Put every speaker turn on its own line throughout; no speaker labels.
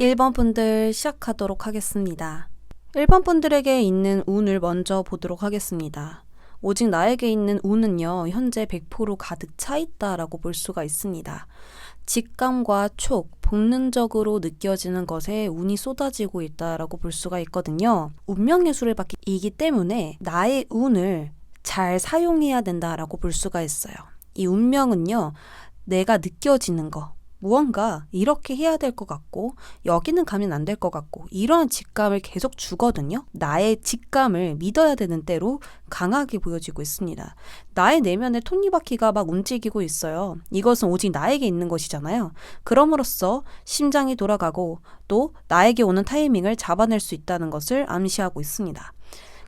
1번 분들 시작하도록 하겠습니다. 1번 분들에게 있는 운을 먼저 보도록 하겠습니다. 오직 나에게 있는 운은요, 현재 100% 가득 차 있다라고 볼 수가 있습니다. 직감과 촉, 본능적으로 느껴지는 것에 운이 쏟아지고 있다라고 볼 수가 있거든요. 운명의 수레바퀴이기 때문에 나의 운을 잘 사용해야 된다라고 볼 수가 있어요. 이 운명은요, 내가 느껴지는 거, 무언가 이렇게 해야 될 것 같고 여기는 가면 안 될 것 같고 이런 직감을 계속 주거든요. 나의 직감을 믿어야 되는 때로 강하게 보여지고 있습니다. 나의 내면에 톱니바퀴가 막 움직이고 있어요. 이것은 오직 나에게 있는 것이잖아요. 그럼으로써 심장이 돌아가고 또 나에게 오는 타이밍을 잡아낼 수 있다는 것을 암시하고 있습니다.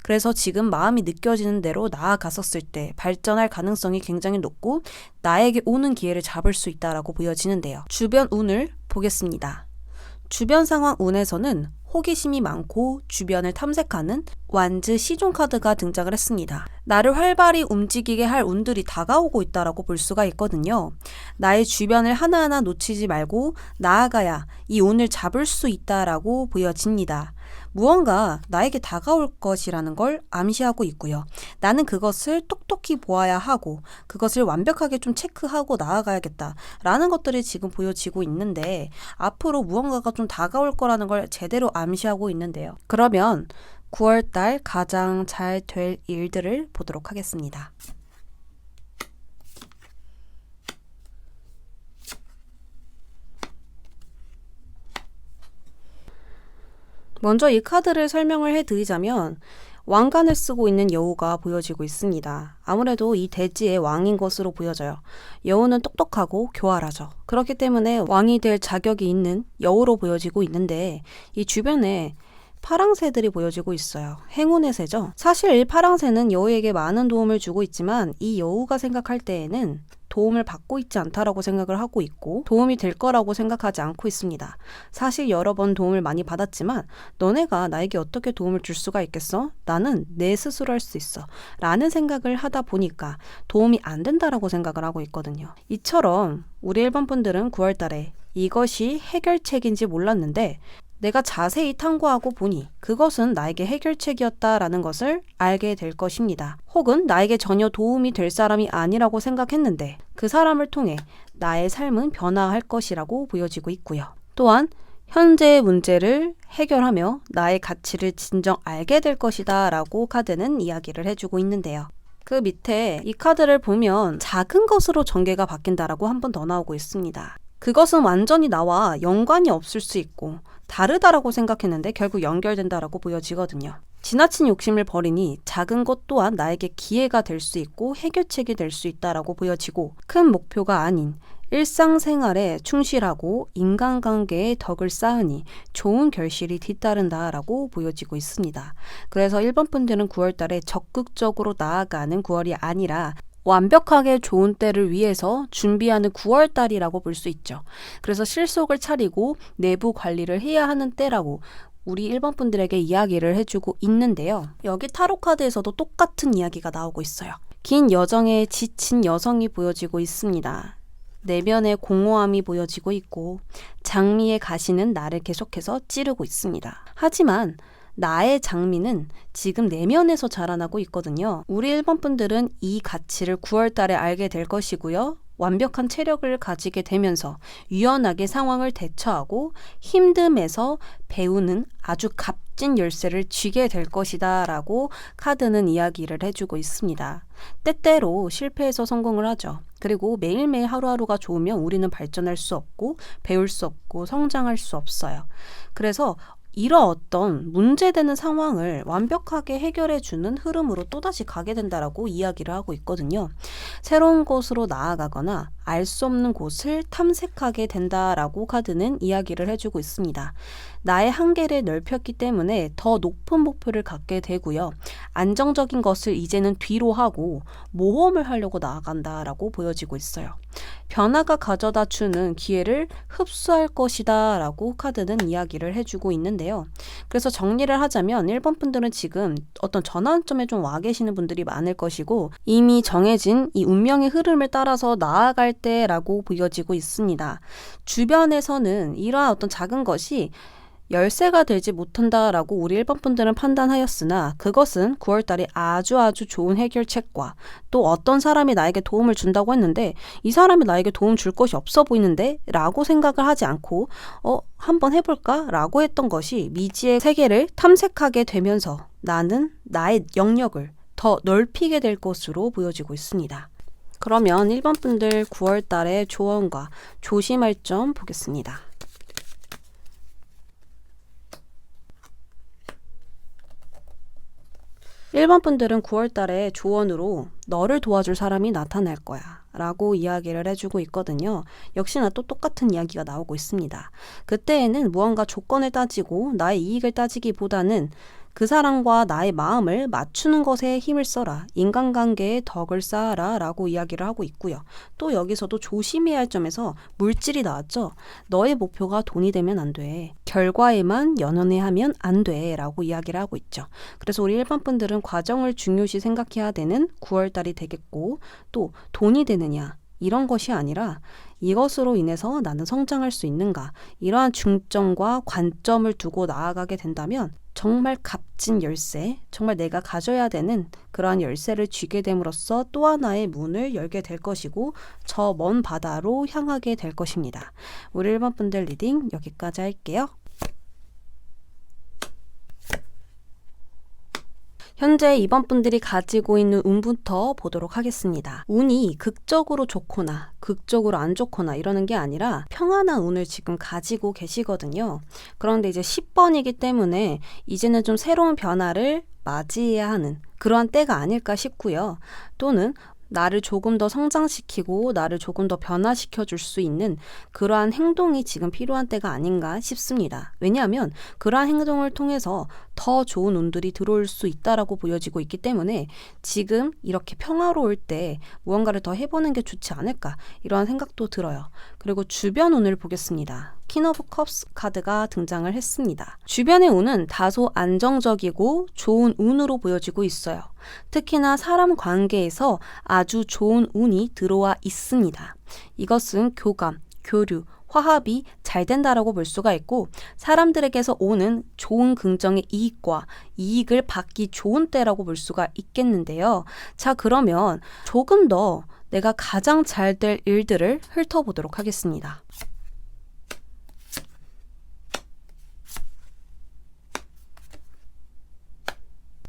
그래서 지금 마음이 느껴지는 대로 나아갔었을 때 발전할 가능성이 굉장히 높고 나에게 오는 기회를 잡을 수 있다라고 보여지는데요. 주변 운을 보겠습니다. 주변 상황 운에서는 호기심이 많고 주변을 탐색하는 완즈 시종 카드가 등장을 했습니다. 나를 활발히 움직이게 할 운들이 다가오고 있다라고 볼 수가 있거든요. 나의 주변을 하나하나 놓치지 말고 나아가야 이 운을 잡을 수 있다라고 보여집니다. 무언가 나에게 다가올 것이라는 걸 암시하고 있고요. 나는 그것을 똑똑히 보아야 하고 그것을 완벽하게 좀 체크하고 나아가야겠다라는 것들이 지금 보여지고 있는데 앞으로 무언가가 좀 다가올 거라는 걸 제대로 암시하고 있는데요. 그러면 9월달 가장 잘 될 일들을 보도록 하겠습니다. 먼저 이 카드를 설명을 해드리자면 왕관을 쓰고 있는 여우가 보여지고 있습니다. 아무래도 이 대지의 왕인 것으로 보여져요. 여우는 똑똑하고 교활하죠. 그렇기 때문에 왕이 될 자격이 있는 여우로 보여지고 있는데 이 주변에 파랑새들이 보여지고 있어요. 행운의 새죠. 사실 이 파랑새는 여우에게 많은 도움을 주고 있지만 이 여우가 생각할 때에는 도움을 받고 있지 않다라고 생각을 하고 있고 도움이 될 거라고 생각하지 않고 있습니다. 사실 여러 번 도움을 많이 받았지만 너네가 나에게 어떻게 도움을 줄 수가 있겠어? 나는 내 스스로 할 수 있어. 라는 생각을 하다 보니까 도움이 안 된다라고 생각을 하고 있거든요. 이처럼 우리 1번 분들은 9월 달에 이것이 해결책인지 몰랐는데 내가 자세히 탐구하고 보니 그것은 나에게 해결책이었다라는 것을 알게 될 것입니다. 혹은 나에게 전혀 도움이 될 사람이 아니라고 생각했는데 그 사람을 통해 나의 삶은 변화할 것이라고 보여지고 있고요. 또한 현재의 문제를 해결하며 나의 가치를 진정 알게 될 것이다 라고 카드는 이야기를 해주고 있는데요. 그 밑에 이 카드를 보면 작은 것으로 전개가 바뀐다라고 한 번 더 나오고 있습니다. 그것은 완전히 나와 연관이 없을 수 있고 다르다라고 생각했는데 결국 연결된다라고 보여지거든요. 지나친 욕심을 버리니 작은 것 또한 나에게 기회가 될 수 있고 해결책이 될 수 있다라고 보여지고 큰 목표가 아닌 일상생활에 충실하고 인간관계에 덕을 쌓으니 좋은 결실이 뒤따른다라고 보여지고 있습니다. 그래서 1번 분들은 9월 달에 적극적으로 나아가는 9월이 아니라 완벽하게 좋은 때를 위해서 준비하는 9월 달이라고 볼 수 있죠. 그래서 실속을 차리고 내부 관리를 해야 하는 때라고 우리 1번 분들에게 이야기를 해주고 있는데요. 여기 타로 카드에서도 똑같은 이야기가 나오고 있어요. 긴 여정에 지친 여성이 보여지고 있습니다. 내면의 공허함이 보여지고 있고 장미의 가시는 나를 계속해서 찌르고 있습니다. 하지만 나의 장미는 지금 내면에서 자라나고 있거든요. 우리 1번 분들은 이 가치를 9월 달에 알게 될 것이고요. 완벽한 체력을 가지게 되면서 유연하게 상황을 대처하고 힘듦에서 배우는 아주 값진 열쇠를 쥐게 될 것이다 라고 카드는 이야기를 해주고 있습니다. 때때로 실패해서 성공을 하죠. 그리고 매일매일 하루하루가 좋으면 우리는 발전할 수 없고 배울 수 없고 성장할 수 없어요. 그래서 이런 어떤 문제되는 상황을 완벽하게 해결해주는 흐름으로 또다시 가게 된다라고 이야기를 하고 있거든요. 새로운 곳으로 나아가거나 알 수 없는 곳을 탐색하게 된다라고 카드는 이야기를 해주고 있습니다. 나의 한계를 넓혔기 때문에 더 높은 목표를 갖게 되고요. 안정적인 것을 이제는 뒤로 하고 모험을 하려고 나아간다라고 보여지고 있어요. 변화가 가져다 주는 기회를 흡수할 것이다 라고 카드는 이야기를 해주고 있는데요. 그래서 정리를 하자면 1번 분들은 지금 어떤 전환점에 좀 와 계시는 분들이 많을 것이고 이미 정해진 이 운명의 흐름을 따라서 나아갈 때라고 보여지고 있습니다. 주변에서는 이러한 어떤 작은 것이 열쇠가 되지 못한다라고 우리 1번 분들은 판단하였으나 그것은 9월달에 아주 좋은 해결책과 또 어떤 사람이 나에게 도움을 준다고 했는데 이 사람이 나에게 도움 줄 것이 없어 보이는데 라고 생각을 하지 않고 한번 해볼까? 라고 했던 것이 미지의 세계를 탐색하게 되면서 나는 나의 영역을 더 넓히게 될 것으로 보여지고 있습니다. 그러면 1번 분들 9월달의 조언과 조심할 점 보겠습니다. 1번 분들은 9월달에 조언으로 너를 도와줄 사람이 나타날 거야 라고 이야기를 해주고 있거든요. 역시나 또 똑같은 이야기가 나오고 있습니다. 그때에는 무언가 조건을 따지고 나의 이익을 따지기보다는 그 사람과 나의 마음을 맞추는 것에 힘을 써라. 인간관계에 덕을 쌓아라 라고 이야기를 하고 있고요. 또 여기서도 조심해야 할 점에서 물질이 나왔죠. 너의 목표가 돈이 되면 안 돼. 결과에만 연연해하면 안 돼 라고 이야기를 하고 있죠. 그래서 우리 1번 분들은 과정을 중요시 생각해야 되는 9월달이 되겠고 또 돈이 되느냐 이런 것이 아니라 이것으로 인해서 나는 성장할 수 있는가 이러한 중점과 관점을 두고 나아가게 된다면 정말 값진 열쇠, 정말 내가 가져야 되는 그러한 열쇠를 쥐게 됨으로써 또 하나의 문을 열게 될 것이고 저 먼 바다로 향하게 될 것입니다. 우리 1번 분들 리딩 여기까지 할게요. 현재 2번 분들이 가지고 있는 운부터 보도록 하겠습니다. 운이 극적으로 좋거나 극적으로 안 좋거나 이러는 게 아니라 평안한 운을 지금 가지고 계시거든요. 그런데 이제 10번이기 때문에 이제는 좀 새로운 변화를 맞이해야 하는 그러한 때가 아닐까 싶고요. 또는 나를 조금 더 성장시키고 나를 조금 더 변화시켜 줄 수 있는 그러한 행동이 지금 필요한 때가 아닌가 싶습니다. 왜냐하면 그러한 행동을 통해서 더 좋은 운들이 들어올 수 있다라고 보여지고 있기 때문에 지금 이렇게 평화로울 때 무언가를 더 해보는 게 좋지 않을까 이러한 생각도 들어요. 그리고 주변 운을 보겠습니다. 퀸 오브 컵스 카드가 등장을 했습니다. 주변의 운은 다소 안정적이고 좋은 운으로 보여지고 있어요. 특히나 사람 관계에서 아주 좋은 운이 들어와 있습니다. 이것은 교감, 교류, 화합이 잘 된다라고 볼 수가 있고 사람들에게서 오는 좋은 긍정의 이익과 이익을 받기 좋은 때라고 볼 수가 있겠는데요. 자, 그러면 조금 더 내가 가장 잘 될 일들을 훑어보도록 하겠습니다.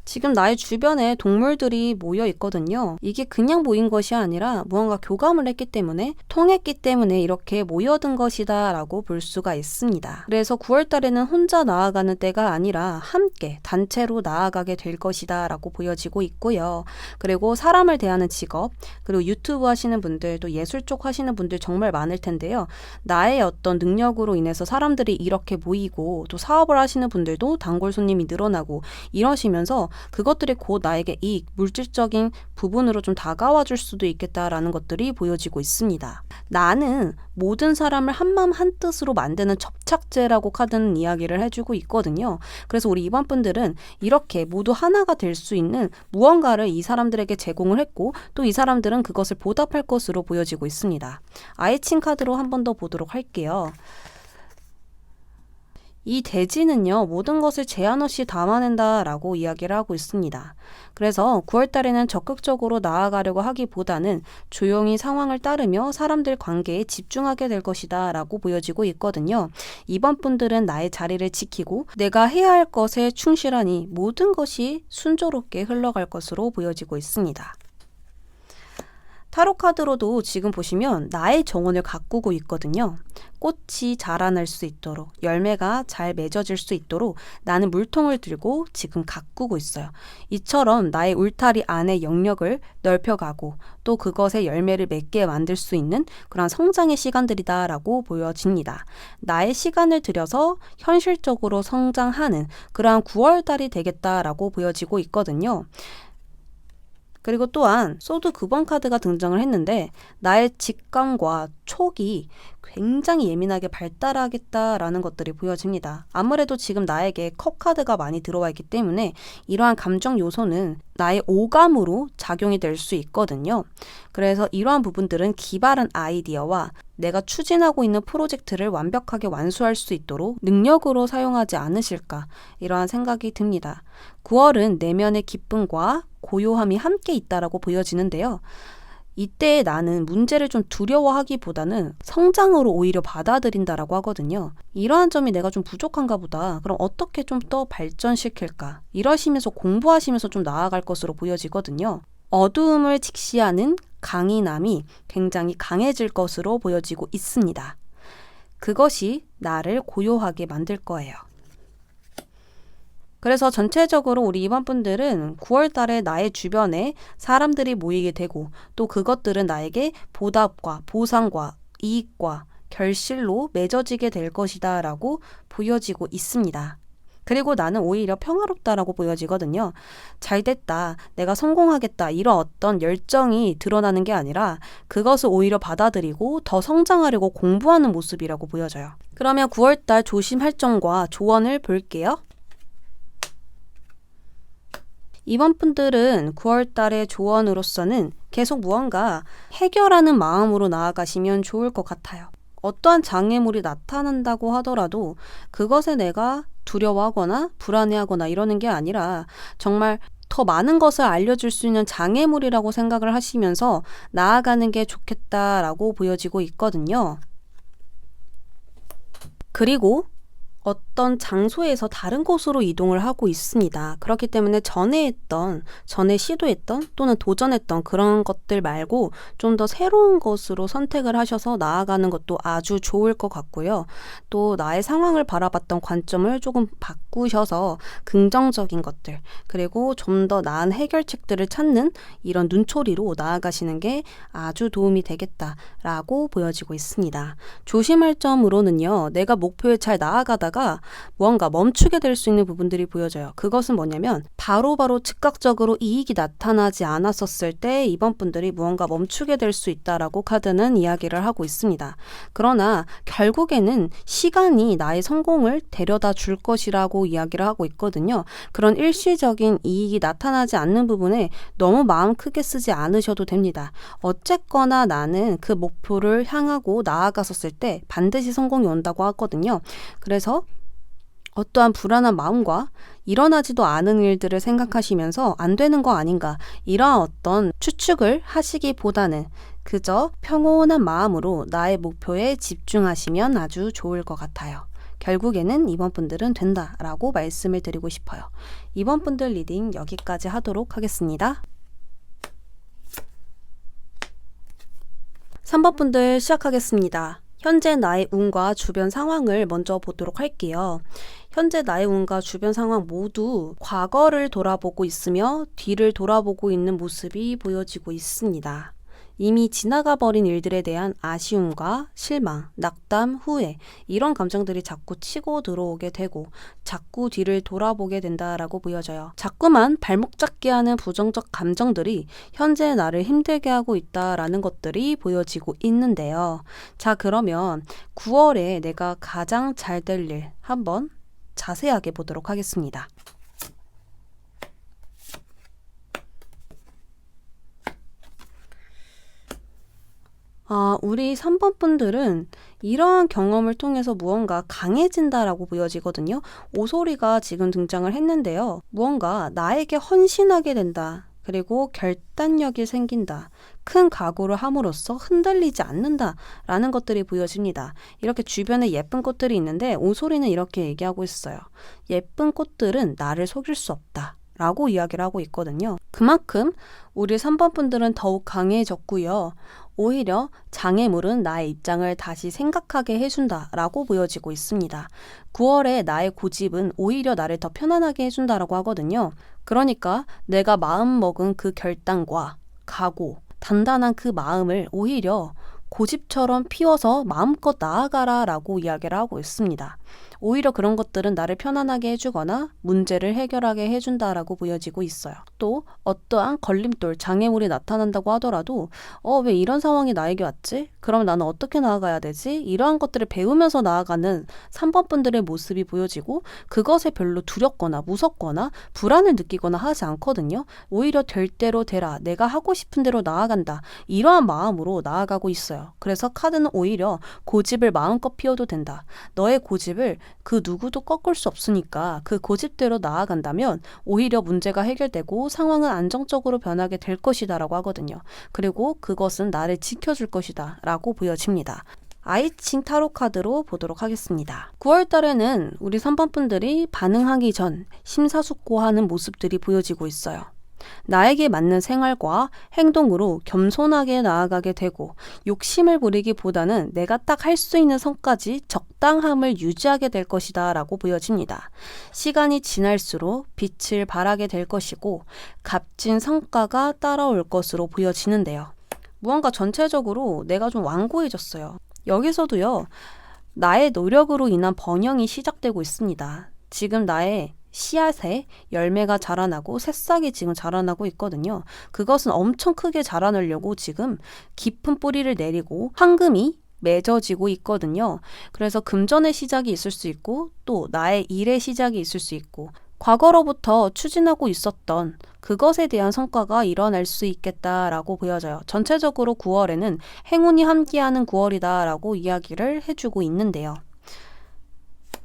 지금 나의 주변에 동물들이 모여 있거든요. 이게 그냥 모인 것이 아니라 무언가 교감을 했기 때문에 통했기 때문에 이렇게 모여든 것이다 라고 볼 수가 있습니다. 그래서 9월달에는 혼자 나아가는 때가 아니라 함께 단체로 나아가게 될 것이다 라고 보여지고 있고요. 그리고 사람을 대하는 직업, 그리고 유튜브 하시는 분들, 또 예술 쪽 하시는 분들 정말 많을 텐데요. 나의 어떤 능력으로 인해서 사람들이 이렇게 모이고 또 사업을 하시는 분들도 단골 손님이 늘어나고 이러시면서 그것들이 곧 나에게 이익, 물질적인 부분으로 좀 다가와 줄 수도 있겠다라는 것들이 보여지고 있습니다. 나는 모든 사람을 한마음 한뜻으로 만드는 접착제라고 카드는 이야기를 해주고 있거든요. 그래서 우리 2번 분들은 이렇게 모두 하나가 될 수 있는 무언가를 이 사람들에게 제공을 했고 또 이 사람들은 그것을 보답할 것으로 보여지고 있습니다. 아이친 카드로 한 번 더 보도록 할게요. 이 대지는요, 모든 것을 제한 없이 담아낸다라고 이야기를 하고 있습니다. 그래서 9월달에는 적극적으로 나아가려고 하기보다는 조용히 상황을 따르며 사람들 관계에 집중하게 될 것이다 라고 보여지고 있거든요. 이번 분들은 나의 자리를 지키고 내가 해야 할 것에 충실하니 모든 것이 순조롭게 흘러갈 것으로 보여지고 있습니다. 타로 카드로도 지금 보시면 나의 정원을 가꾸고 있거든요. 꽃이 자라날 수 있도록, 열매가 잘 맺어질 수 있도록 나는 물통을 들고 지금 가꾸고 있어요. 이처럼 나의 울타리 안의 영역을 넓혀가고 또 그것의 열매를 맺게 만들 수 있는 그런 성장의 시간들이다라고 보여집니다. 나의 시간을 들여서 현실적으로 성장하는 그러한 9월달이 되겠다라고 보여지고 있거든요. 그리고 또한 소드 9번 카드가 등장을 했는데 나의 직감과 촉이 굉장히 예민하게 발달하겠다라는 것들이 보여집니다. 아무래도 지금 나에게 컵 카드가 많이 들어와 있기 때문에 이러한 감정 요소는 나의 오감으로 작용이 될 수 있거든요. 그래서 이러한 부분들은 기발한 아이디어와 내가 추진하고 있는 프로젝트를 완벽하게 완수할 수 있도록 능력으로 사용하지 않으실까 이러한 생각이 듭니다. 9월은 내면의 기쁨과 고요함이 함께 있다라고 보여지는데요. 이때 나는 문제를 좀 두려워하기보다는 성장으로 오히려 받아들인다라고 하거든요. 이러한 점이 내가 좀 부족한가 보다. 그럼 어떻게 좀 더 발전시킬까? 이러시면서 공부하시면서 좀 나아갈 것으로 보여지거든요. 어두움을 직시하는 강인함이 굉장히 강해질 것으로 보여지고 있습니다. 그것이 나를 고요하게 만들 거예요. 그래서 전체적으로 우리 이번 분들은 9월 달에 나의 주변에 사람들이 모이게 되고 또 그것들은 나에게 보답과 보상과 이익과 결실로 맺어지게 될 것이다 라고 보여지고 있습니다. 그리고 나는 오히려 평화롭다라고 보여지거든요. 잘됐다, 내가 성공하겠다 이런 어떤 열정이 드러나는 게 아니라 그것을 오히려 받아들이고 더 성장하려고 공부하는 모습이라고 보여져요. 그러면 9월달 조심할 점과 조언을 볼게요. 이번 분들은 9월달의 조언으로서는 계속 무언가 해결하는 마음으로 나아가시면 좋을 것 같아요. 어떠한 장애물이 나타난다고 하더라도 그것에 내가 두려워하거나 불안해하거나 이러는 게 아니라 정말 더 많은 것을 알려줄 수 있는 장애물이라고 생각을 하시면서 나아가는 게 좋겠다라고 보여지고 있거든요. 그리고 어떤 장소에서 다른 곳으로 이동을 하고 있습니다. 그렇기 때문에 전에 시도했던 또는 도전했던 그런 것들 말고 좀 더 새로운 것으로 선택을 하셔서 나아가는 것도 아주 좋을 것 같고요. 또 나의 상황을 바라봤던 관점을 조금 바꾸셔서 긍정적인 것들 그리고 좀 더 나은 해결책들을 찾는 이런 눈초리로 나아가시는 게 아주 도움이 되겠다라고 보여지고 있습니다. 조심할 점으로는요. 내가 목표에 잘 나아가다가 무언가 멈추게 될 수 있는 부분들이 보여져요. 그것은 뭐냐면 바로바로 즉각적으로 이익이 나타나지 않았었을 때 이번 분들이 무언가 멈추게 될 수 있다라고 카드는 이야기를 하고 있습니다. 그러나 결국에는 시간이 나의 성공을 데려다 줄 것이라고 이야기를 하고 있거든요. 그런 일시적인 이익이 나타나지 않는 부분에 너무 마음 크게 쓰지 않으셔도 됩니다. 어쨌거나 나는 그 목표를 향하고 나아갔었을 때 반드시 성공이 온다고 하거든요. 그래서 어떠한 불안한 마음과 일어나지도 않은 일들을 생각하시면서 안 되는 거 아닌가 이러한 어떤 추측을 하시기보다는 그저 평온한 마음으로 나의 목표에 집중하시면 아주 좋을 것 같아요. 결국에는 이번 분들은 된다라고 말씀을 드리고 싶어요. 이번 분들 리딩 여기까지 하도록 하겠습니다. 3번 분들 시작하겠습니다. 현재 나의 운과 주변 상황을 먼저 보도록 할게요. 현재 나의 운과 주변 상황 모두 과거를 돌아보고 있으며 뒤를 돌아보고 있는 모습이 보여지고 있습니다. 이미 지나가 버린 일들에 대한 아쉬움과 실망, 낙담, 후회 이런 감정들이 자꾸 치고 들어오게 되고 자꾸 뒤를 돌아보게 된다라고 보여져요. 자꾸만 발목 잡게 하는 부정적 감정들이 현재 나를 힘들게 하고 있다라는 것들이 보여지고 있는데요. 자, 그러면 9월에 내가 가장 잘 될 일 한번 자세하게 보도록 하겠습니다. 우리 3번 분들은 이러한 경험을 통해서 무언가 강해진다라고 보여지거든요. 오소리가 지금 등장을 했는데요. 무언가 나에게 헌신하게 된다. 그리고 결단력이 생긴다. 큰 각오를 함으로써 흔들리지 않는다라는 것들이 보여집니다. 이렇게 주변에 예쁜 꽃들이 있는데 오소리는 이렇게 얘기하고 있어요. 예쁜 꽃들은 나를 속일 수 없다. 라고 이야기를 하고 있거든요. 그만큼 우리 3번 분들은 더욱 강해졌고요. 오히려 장애물은 나의 입장을 다시 생각하게 해준다라고 보여지고 있습니다. 9월에 나의 고집은 오히려 나를 더 편안하게 해준다라고 하거든요. 그러니까 내가 마음먹은 그 결단과 각오, 단단한 그 마음을 오히려 고집처럼 피워서 마음껏 나아가라 라고 이야기를 하고 있습니다. 오히려 그런 것들은 나를 편안하게 해주거나 문제를 해결하게 해준다라고 보여지고 있어요. 또 어떠한 걸림돌, 장애물이 나타난다고 하더라도 왜 이런 상황이 나에게 왔지? 그럼 나는 어떻게 나아가야 되지? 이러한 것들을 배우면서 나아가는 3번 분들의 모습이 보여지고 그것에 별로 두렵거나 무섭거나 불안을 느끼거나 하지 않거든요. 오히려 될 대로 되라, 내가 하고 싶은 대로 나아간다, 이러한 마음으로 나아가고 있어요. 그래서 카드는 오히려 고집을 마음껏 피워도 된다. 너의 고집을 그 누구도 꺾을 수 없으니까 그 고집대로 나아간다면 오히려 문제가 해결되고 상황은 안정적으로 변하게 될 것이다 라고 하거든요. 그리고 그것은 나를 지켜줄 것이다 라고 보여집니다. 아이칭 타로 카드로 보도록 하겠습니다. 9월 달에는 우리 3번 분들이 반응하기 전 심사숙고하는 모습들이 보여지고 있어요. 나에게 맞는 생활과 행동으로 겸손하게 나아가게 되고 욕심을 부리기보다는 내가 딱 할 수 있는 선까지 적당함을 유지하게 될 것이다 라고 보여집니다. 시간이 지날수록 빛을 발하게 될 것이고 값진 성과가 따라올 것으로 보여지는데요. 무언가 전체적으로 내가 좀 완고해졌어요. 여기서도요, 나의 노력으로 인한 번영이 시작되고 있습니다. 지금 나의 씨앗에 열매가 자라나고 새싹이 지금 자라나고 있거든요. 그것은 엄청 크게 자라나려고 지금 깊은 뿌리를 내리고 황금이 맺어지고 있거든요. 그래서 금전의 시작이 있을 수 있고 또 나의 일의 시작이 있을 수 있고 과거로부터 추진하고 있었던 그것에 대한 성과가 일어날 수 있겠다라고 보여져요. 전체적으로 9월에는 행운이 함께하는 9월이다라고 이야기를 해주고 있는데요.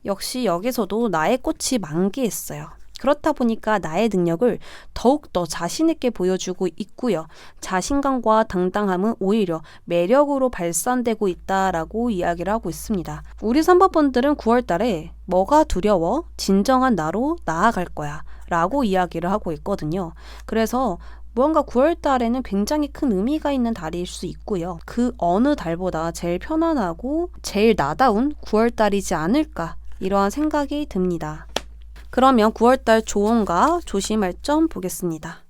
역시 여기서도 나의 꽃이 만개했어요. 그렇다 보니까 나의 능력을 더욱더 자신있게 보여주고 있고요. 자신감과 당당함은 오히려 매력으로 발산되고 있다라고 이야기를 하고 있습니다. 우리 3번 분들은 9월 달에 뭐가 두려워? 진정한 나로 나아갈 거야 라고 이야기를 하고 있거든요. 그래서 무언가 9월 달에는 굉장히 큰 의미가 있는 달일 수 있고요. 그 어느 달보다 제일 편안하고 제일 나다운 9월 달이지 않을까, 이러한 생각이 듭니다. 그러면 9월달 조언과 조심할 점 보겠습니다.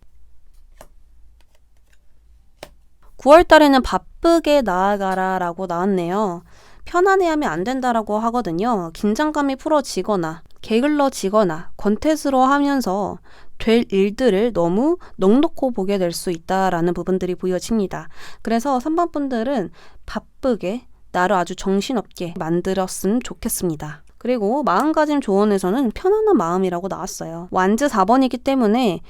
9월달에는 바쁘게 나아가라 라고 나왔네요. 편안해하면 안 된다라고 하거든요. 긴장감이 풀어지거나 게을러지거나 권태스러워하면서 될 일들을 너무 넉넉히 보게 될 수 있다라는 부분들이 보여집니다. 그래서 3번 분들은 바쁘게 나를 아주 정신없게 만들었으면 좋겠습니다. 그리고 마음가짐 조언에서는 편안한 마음이라고 나왔어요. 완즈 4번이기 때문에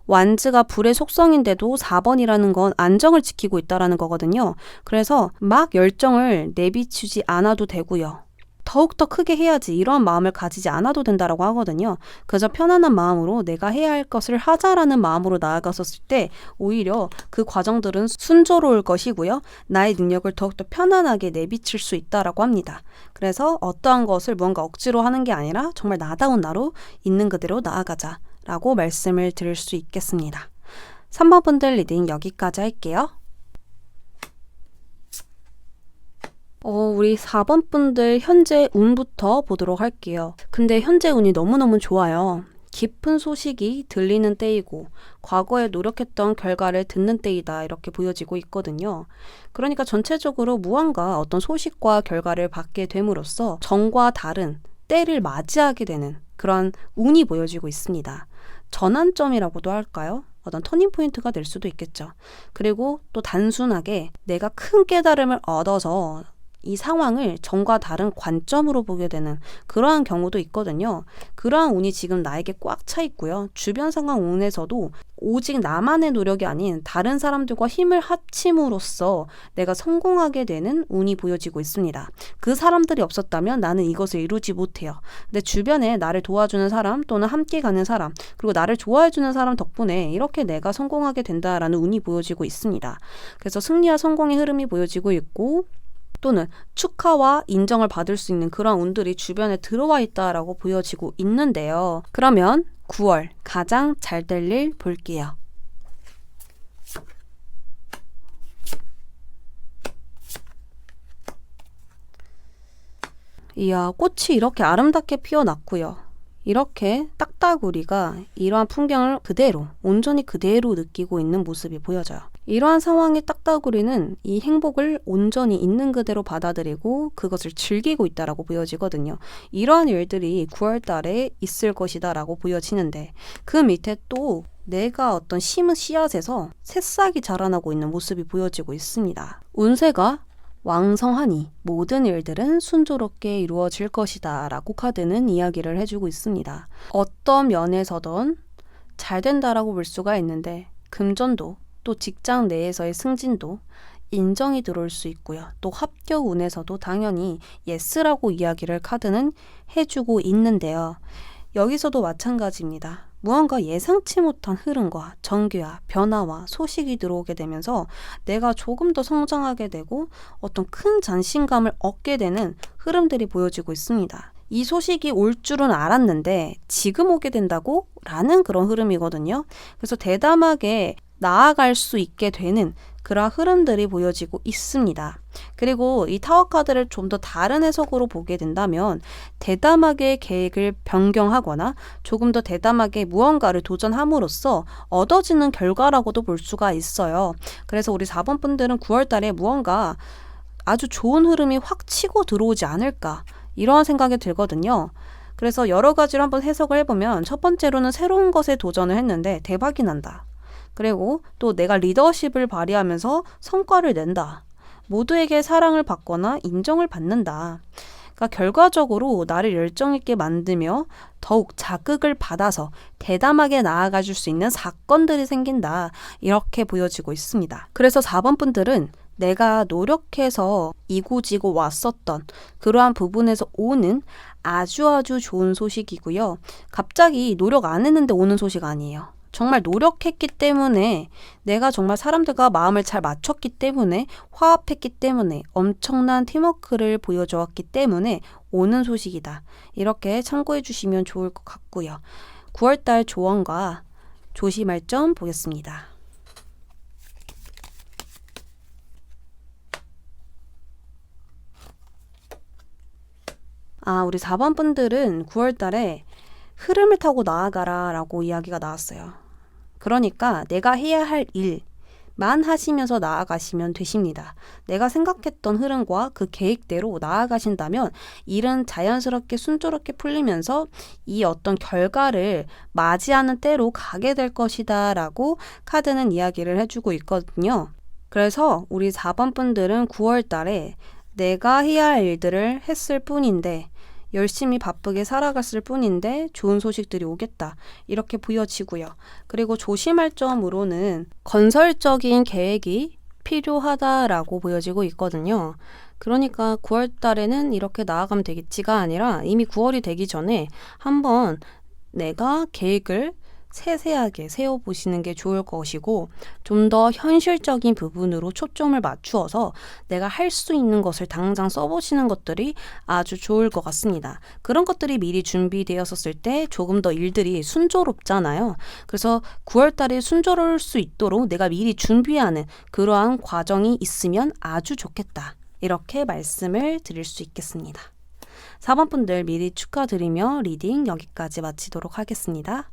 완즈가 불의 속성인데도 4번이라는 건 안정을 지키고 있다는 거거든요. 그래서 막 열정을 내비추지 않아도 되고요. 더욱더 크게 해야지, 이런 마음을 가지지 않아도 된다라고 하거든요. 그저 편안한 마음으로 내가 해야 할 것을 하자라는 마음으로 나아갔었을 때 오히려 그 과정들은 순조로울 것이고요. 나의 능력을 더욱더 편안하게 내비칠 수 있다라고 합니다. 그래서 어떠한 것을 무언가 억지로 하는 게 아니라 정말 나다운 나로 있는 그대로 나아가자 라고 말씀을 드릴 수 있겠습니다. 3번 분들 리딩 여기까지 할게요. 우리 4번 분들 현재 운부터 보도록 할게요. 근데 현재 운이 너무너무 좋아요. 깊은 소식이 들리는 때이고 과거에 노력했던 결과를 듣는 때이다, 이렇게 보여지고 있거든요. 그러니까 전체적으로 무언가 어떤 소식과 결과를 받게 됨으로써 전과 다른 때를 맞이하게 되는 그런 운이 보여지고 있습니다. 전환점이라고도 할까요? 어떤 터닝포인트가 될 수도 있겠죠. 그리고 또 단순하게 내가 큰 깨달음을 얻어서 이 상황을 전과 다른 관점으로 보게 되는 그러한 경우도 있거든요. 그러한 운이 지금 나에게 꽉 차 있고요. 주변 상황 운에서도 오직 나만의 노력이 아닌 다른 사람들과 힘을 합침으로써 내가 성공하게 되는 운이 보여지고 있습니다. 그 사람들이 없었다면 나는 이것을 이루지 못해요. 내 주변에 나를 도와주는 사람 또는 함께 가는 사람, 그리고 나를 좋아해주는 사람 덕분에 이렇게 내가 성공하게 된다라는 운이 보여지고 있습니다. 그래서 승리와 성공의 흐름이 보여지고 있고 또는 축하와 인정을 받을 수 있는 그런 운들이 주변에 들어와 있다라고 보여지고 있는데요. 그러면 9월 가장 잘 될 일 볼게요. 이야, 꽃이 이렇게 아름답게 피어났고요. 이렇게 딱따구리가 이러한 풍경을 그대로, 온전히 그대로 느끼고 있는 모습이 보여져요. 이러한 상황의 딱따구리는 이 행복을 온전히 있는 그대로 받아들이고 그것을 즐기고 있다라고 보여지거든요. 이러한 일들이 9월 달에 있을 것이다 라고 보여지는데, 그 밑에 또 내가 어떤 심은 씨앗에서 새싹이 자라나고 있는 모습이 보여지고 있습니다. 운세가 왕성하니 모든 일들은 순조롭게 이루어질 것이다 라고 카드는 이야기를 해주고 있습니다. 어떤 면에서든 잘 된다라고 볼 수가 있는데, 금전도 또 직장 내에서의 승진도 인정이 들어올 수 있고요. 또 합격 운에서도 당연히 예스라고 이야기를 카드는 해주고 있는데요. 여기서도 마찬가지입니다. 무언가 예상치 못한 흐름과 전개와 변화와 소식이 들어오게 되면서 내가 조금 더 성장하게 되고 어떤 큰 자신감을 얻게 되는 흐름들이 보여지고 있습니다. 이 소식이 올 줄은 알았는데 지금 오게 된다고? 라는 그런 흐름이거든요. 그래서 대담하게 나아갈 수 있게 되는 그런 흐름들이 보여지고 있습니다. 그리고 이 타워 카드를 좀 더 다른 해석으로 보게 된다면 대담하게 계획을 변경하거나 조금 더 대담하게 무언가를 도전함으로써 얻어지는 결과라고도 볼 수가 있어요. 그래서 우리 4번 분들은 9월 달에 무언가 아주 좋은 흐름이 확 치고 들어오지 않을까, 이러한 생각이 들거든요. 그래서 여러 가지로 한번 해석을 해보면, 첫 번째로는 새로운 것에 도전을 했는데 대박이 난다. 그리고 또 내가 리더십을 발휘하면서 성과를 낸다. 모두에게 사랑을 받거나 인정을 받는다. 그러니까 결과적으로 나를 열정 있게 만들며 더욱 자극을 받아서 대담하게 나아가 줄 수 있는 사건들이 생긴다. 이렇게 보여지고 있습니다. 그래서 4번 분들은 내가 노력해서 이고지고 왔었던 그러한 부분에서 오는 아주 좋은 소식이고요. 갑자기 노력 안 했는데 오는 소식 아니에요. 정말 노력했기 때문에, 내가 정말 사람들과 마음을 잘 맞췄기 때문에, 화합했기 때문에, 엄청난 팀워크를 보여주었기 때문에 오는 소식이다. 이렇게 참고해 주시면 좋을 것 같고요. 9월달 조언과 조심할 점 보겠습니다. 우리 4번 분들은 9월 달에 흐름을 타고 나아가라 라고 이야기가 나왔어요. 그러니까 내가 해야 할 일만 하시면서 나아가시면 되십니다. 내가 생각했던 흐름과 그 계획대로 나아가신다면 일은 자연스럽게 순조롭게 풀리면서 이 어떤 결과를 맞이하는 때로 가게 될 것이다 라고 카드는 이야기를 해주고 있거든요. 그래서 우리 4번 분들은 9월 달에 내가 해야 할 일들을 했을 뿐인데, 열심히 바쁘게 살아갔을 뿐인데 좋은 소식들이 오겠다. 이렇게 보여지고요. 그리고 조심할 점으로는 건설적인 계획이 필요하다라고 보여지고 있거든요. 그러니까 9월 달에는 이렇게 나아가면 되겠지가 아니라 이미 9월이 되기 전에 한번 내가 계획을 세세하게 세워보시는 게 좋을 것이고, 좀 더 현실적인 부분으로 초점을 맞추어서 내가 할 수 있는 것을 당장 써보시는 것들이 아주 좋을 것 같습니다. 그런 것들이 미리 준비되었었을 때 조금 더 일들이 순조롭잖아요. 그래서 9월 달에 순조로울 수 있도록 내가 미리 준비하는 그러한 과정이 있으면 아주 좋겠다. 이렇게 말씀을 드릴 수 있겠습니다. 4번 분들 미리 축하드리며 리딩 여기까지 마치도록 하겠습니다.